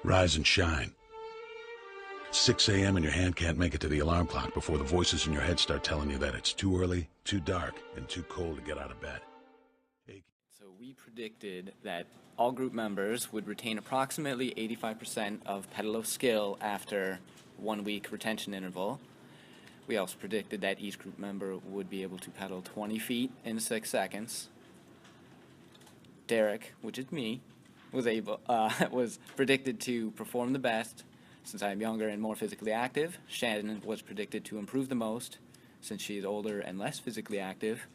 Rise and shine. 6 a.m. and your hand can't make it to the alarm clock before the voices in your head start telling you that it's too early, too dark, and too cold to get out of bed. So we predicted that all group members would retain approximately 85% of pedalo skill after 1 week retention interval. We also predicted that each group member would be able to pedal 20 feet in 6 seconds. Derek, which is me, was predicted to perform the best since I am younger and more physically active. Shannon was predicted to improve the most since she is older and less physically active.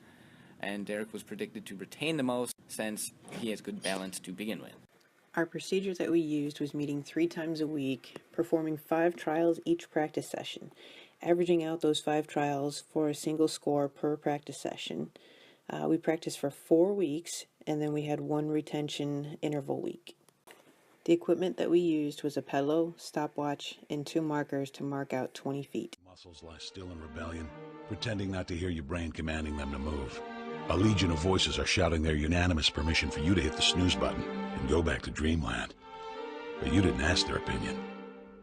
And Derek was predicted to retain the most since he has good balance to begin with. Our procedure that we used was meeting 3 times a week, performing 5 trials each practice session, averaging out those 5 trials for a single score per practice session. We practiced for 4 weeks, and then we had 1 retention interval week. The equipment that we used was a pedalo, stopwatch, and 2 markers to mark out 20 feet. Muscles lie still in rebellion, pretending not to hear your brain commanding them to move. A legion of voices are shouting their unanimous permission for you to hit the snooze button and go back to dreamland. But you didn't ask their opinion.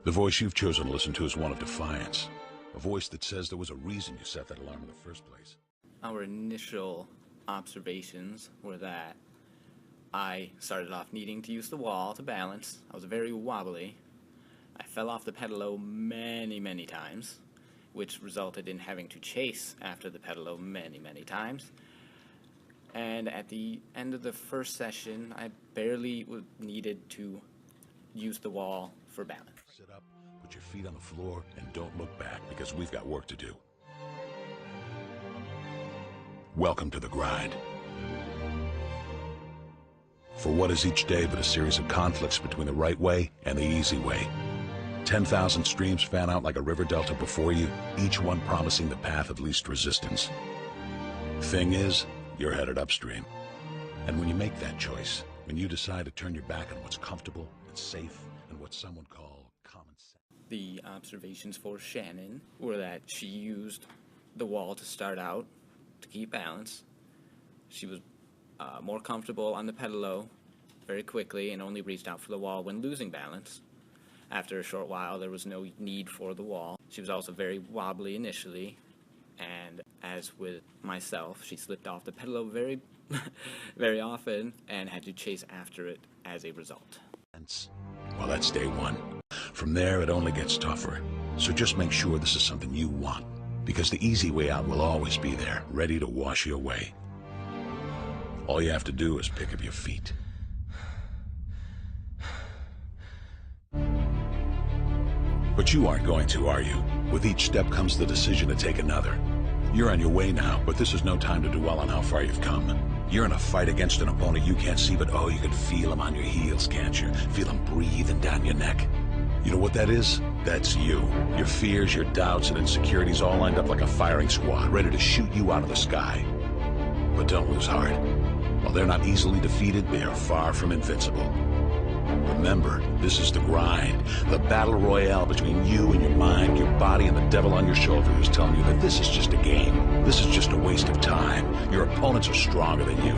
The voice you've chosen to listen to is one of defiance. A voice that says there was a reason you set that alarm in the first place. Our initial observations were that I started off needing to use the wall to balance. I was very wobbly. I fell off the pedalo many times, which resulted in having to chase after the pedalo many times. And at the end of the first session, I barely needed to use the wall for balance. Sit up, put your feet on the floor, and don't look back, because we've got work to do. Welcome to the grind. For what is each day but a series of conflicts between the right way and the easy way? 10,000 streams fan out like a river delta before you, each one promising the path of least resistance. Thing is, you're headed upstream. And when you make that choice, when you decide to turn your back on what's comfortable and safe and what some would call common sense. The observations for Shannon were that she used the wall to start out to keep balance. She was more comfortable on the pedalo very quickly and only reached out for the wall when losing balance. After a short while, there was no need for the wall. She was also very wobbly initially, and as with myself, she slipped off the pedalo very often and had to chase after it as a result. Well, that's day 1. From there, it only gets tougher. So just make sure this is something you want, because the easy way out will always be there, ready to wash you away. All you have to do is pick up your feet. But you aren't going to, are you? With each step comes the decision to take another. You're on your way now, but this is no time to dwell on how far you've come. You're in a fight against an opponent you can't see, but oh, you can feel him on your heels, can't you? Feel him breathing down your neck. You know what that is? That's you. Your fears, your doubts, and insecurities all lined up like a firing squad, ready to shoot you out of the sky. But don't lose heart. While they're not easily defeated, they are far from invincible. Remember, this is the grind, the battle royale between you and your mind, your body, and the devil on your shoulder who's telling you that this is just a game. This is just a waste of time. Your opponents are stronger than you.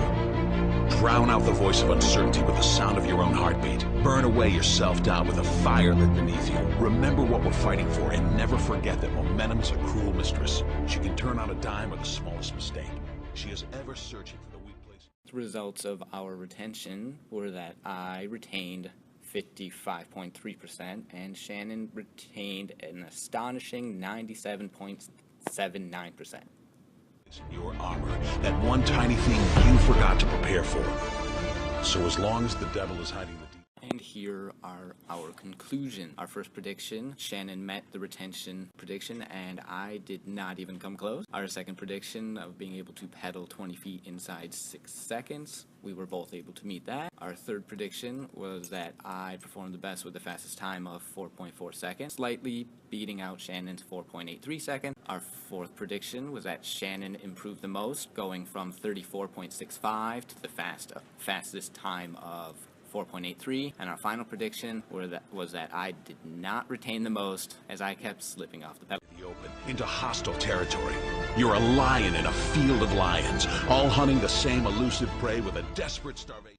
Drown out the voice of uncertainty with the sound of your own heartbeat. Burn away your self-doubt with a fire lit beneath you. Remember what we're fighting for, and never forget that momentum is a cruel mistress. She can turn on a dime with the smallest mistake. She is ever searching for the weak place. The results of our retention were that I retained 55.3% and Shannon retained an astonishing 97.79%. Your armor, that one tiny thing you forgot to prepare for. So as long as the devil is hiding the deep. And here are our conclusion. Our first prediction, Shannon met the retention prediction and I did not even come close. Our second prediction of being able to pedal 20 feet inside 6 seconds, we were both able to meet that. Our third prediction was that I performed the best with the fastest time of 4.4 seconds, slightly beating out Shannon's 4.83 seconds. Our fourth prediction was that Shannon improved the most, going from 34.65 to the fastest time of 4.83, and our final prediction was that I did not retain the most as I kept slipping off the pedal. The open, into hostile territory. You're a lion in a field of lions, all hunting the same elusive prey with a desperate starvation.